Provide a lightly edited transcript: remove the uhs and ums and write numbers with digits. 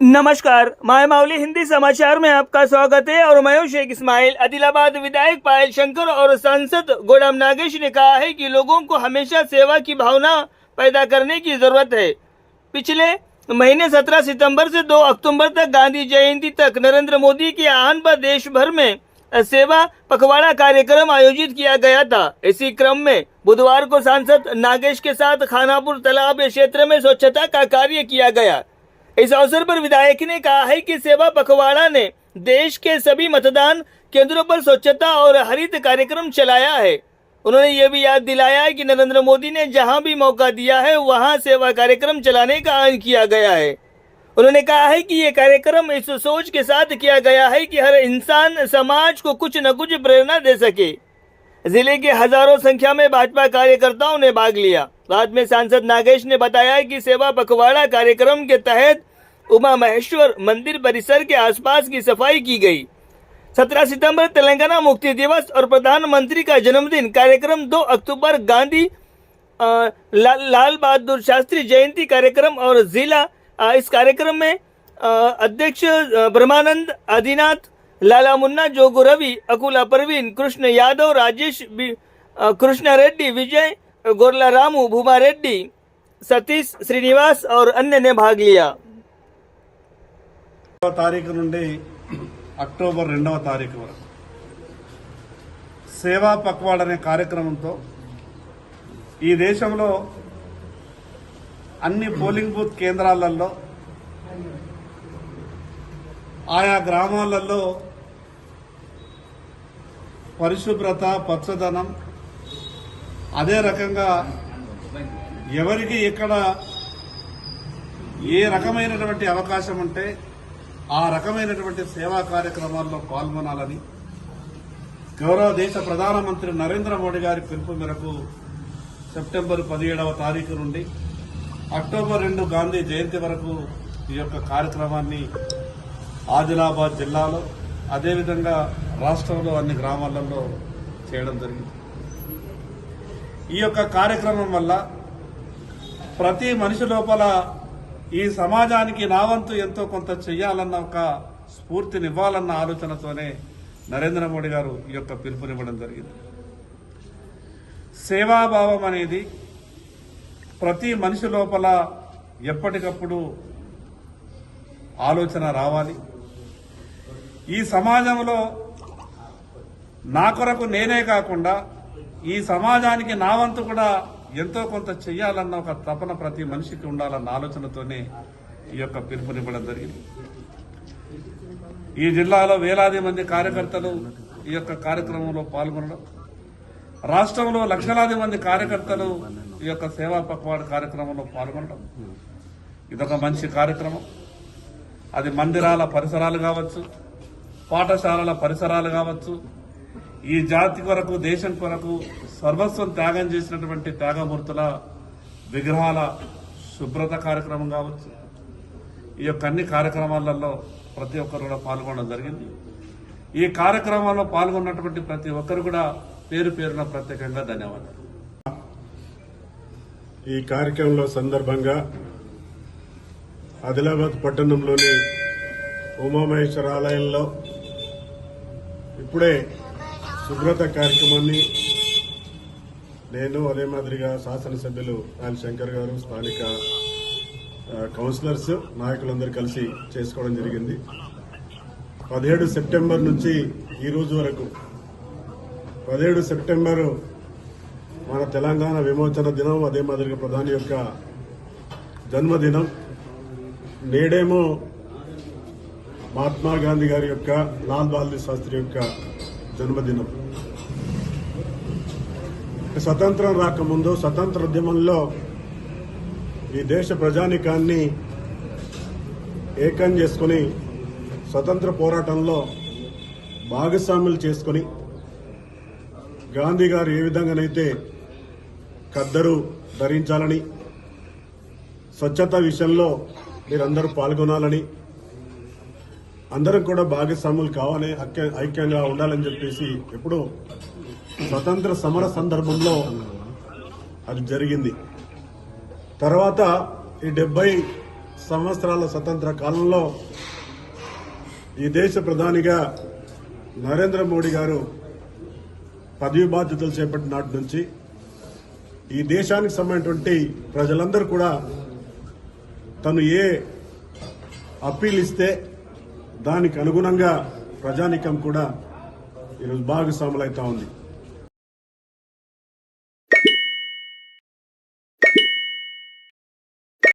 नमस्कार, माय मावली हिंदी समाचार में आपका स्वागत है और मैं हूं शेख इस्माइल। आदिलाबाद विधायक पायल शंकर और सांसद गोडाम नागेश ने कहा है कि लोगों को हमेशा सेवा की भावना पैदा करने की जरूरत है। पिछले महीने 17 सितंबर से 2 अक्टूबर तक गांधी जयंती तक नरेंद्र मोदी के आह्वान पर देश भर में सेवा पखवाड़ा कार्यक्रम आयोजित किया गया था। इसी क्रम में बुधवार को सांसद नागेश के साथ खानापुर तालाब क्षेत्र में स्वच्छता का कार्य किया गया। इस अवसर पर विधायक ने कहा है कि सेवा पखवाड़ा ने देश के सभी मतदान केंद्रों पर स्वच्छता और हरित कार्यक्रम चलाया है। उन्होंने ये भी याद दिलाया है कि नरेंद्र मोदी ने जहां भी मौका दिया है वहां सेवा कार्यक्रम चलाने का आह्वान किया गया है। उन्होंने कहा है कि ये कार्यक्रम इस सोच के साथ किया गया है कि हर इंसान समाज को कुछ न कुछ प्रेरणा दे सके। जिले के हजारों संख्या में भाजपा कार्यकर्ताओं ने भाग लिया। बाद में सांसद नागेश ने बताया कि सेवा पखवाड़ा कार्यक्रम के तहत उमा महेश्वर मंदिर परिसर के आसपास की सफाई की गई। 17 सितंबर तेलंगाना मुक्ति दिवस और प्रधानमंत्री का जन्मदिन कार्यक्रम, 2 अक्टूबर गांधी लाल बहादुर शास्त्री जयंती कार्यक्रम और जिला इस कार्यक्रम में अध्यक्ष ब्रह्मानंद आदिनाथ, लाला मुन्ना, जोगू रवि, अकुला परवीन, कृष्ण यादव, राजेश कृष्ण रेड्डी, विजय गोरला रामू, भूमा रेड्डी, सतीश श्रीनिवास और अन्य ने भाग लिया। తారీఖు నుండి అక్టోబర్ 2వ తారీఖు వరకు సేవా పక్వాడ్ అనే కార్యక్రమంతో ఈ దేశంలో అన్ని పోలింగ్ బూత్ కేంద్రాలలో ఆయా గ్రామాలలో పరిశుభ్రత, పచ్చదనం, అదే రకంగా ఎవరికి ఎక్కడ ఏ రకమైనటువంటి అవకాశం ఉంటే ఆ రకమైనటువంటి సేవా కార్యక్రమాల్లో పాల్గొనాలని గౌరవ దేశ ప్రధానమంత్రి నరేంద్ర మోడీ గారి పిలుపు మేరకు సెప్టెంబర్ 17వ తారీఖు నుండి అక్టోబర్ 2 గాంధీ జయంతి వరకు ఈ యొక్క కార్యక్రమాన్ని ఆదిలాబాద్ జిల్లాలో అదేవిధంగా రాష్ట్రంలో అన్ని గ్రామాలలో చేయడం జరిగింది। ఈ యొక్క కార్యక్రమం వల్ల ప్రతి మనిషి లోపల ఈ సమాజానికి నా వంతు ఎంతో కొంత చెయ్యాలన్న ఒక స్ఫూర్తినివ్వాలన్న ఆలోచనతోనే నరేంద్ర మోడీ గారు ఈ యొక్క పిలుపునివ్వడం జరిగింది। సేవాభావం అనేది ప్రతి మనిషి లోపల ఎప్పటికప్పుడు ఆలోచన రావాలి। ఈ సమాజంలో నా కొరకు నేనే కాకుండా ఈ సమాజానికి నా వంతు కూడా ఎంతో కొంత చెయ్యాలన్న ఒక తపన ప్రతి మనిషికి ఉండాలన్న ఆలోచనతోనే ఈ యొక్క పిలుపునివ్వడం జరిగింది। ఈ జిల్లాలో వేలాది మంది కార్యకర్తలు ఈ యొక్క కార్యక్రమంలో పాల్గొనడం, రాష్ట్రంలో లక్షలాది మంది కార్యకర్తలు ఈ యొక్క సేవా పక్వాడ్ కార్యక్రమంలో పాల్గొనడం ఇదొక మంచి కార్యక్రమం। అది మందిరాల పరిసరాలు కావచ్చు, పాఠశాలల పరిసరాలు కావచ్చు, ఈ జాతి కొరకు, దేశం కొరకు సర్వస్వం త్యాగం చేసినటువంటి త్యాగమూర్తుల విగ్రహాల శుభ్రత కార్యక్రమం కావచ్చు, ఈ యొక్క అన్ని కార్యక్రమాలలో ప్రతి ఒక్కరు కూడా పాల్గొనడం జరిగింది। ఈ కార్యక్రమంలో పాల్గొన్నటువంటి ప్రతి ఒక్కరు కూడా పేరు పేరున ప్రత్యేకంగా ధన్యవాదాలు। ఈ కార్యక్రమంలో సందర్భంగా ఆదిలాబాద్ పట్టణంలోని ఉమామహేశ్వర ఆలయంలో ఇప్పుడే శుభ్రత కార్యక్రమాన్ని నేను, అదే మాదిరిగా శాసనసభ్యులు పాయల్ శంకర్ గారు, స్థానిక కౌన్సిలర్స్, నాయకులందరూ కలిసి చేసుకోవడం జరిగింది। 17 సెప్టెంబర్ నుంచి ఈ రోజు వరకు 17 సెప్టెంబర్ మన తెలంగాణ విమోచన దినం, అదే మాదిరిగా ప్రధాని యొక్క జన్మదినం, నేడేమో మహాత్మా గాంధీ గారి యొక్క, లాల్ బహదూర్ శాస్త్రి యొక్క జన్మదినం। స్వతంత్రం రాకముందు స్వతంత్ర ఉద్యమంలో ఈ దేశ ప్రజానికాన్ని ఏకం చేసుకుని స్వతంత్ర పోరాటంలో భాగస్వాములు చేసుకుని గాంధీ గారు ఏ విధంగానైతే ఖద్దరు ధరించాలని, స్వచ్ఛత విషయంలో మీరందరూ పాల్గొనాలని, అందరం కూడా భాగస్వాములు కావాలని, ఐక్యంగా ఉండాలని చెప్పేసి ఎప్పుడు స్వతంత్ర సమర సందర్భంలో అది జరిగింది। తర్వాత ఈ 70 సంవత్సరాల స్వతంత్ర కాలంలో ఈ దేశ ప్రధానిగా నరేంద్ర మోడీ గారు పదవి బాధ్యతలు చేపట్టిన నాటి నుంచి ఈ దేశానికి సంబంధించినటువంటి ప్రజలందరూ కూడా తను ఏ అప్పీల్ ఇస్తే దానికి అనుగుణంగా ప్రజానీకం కూడా ఈరోజు భాగస్వాములైతా ఉంది.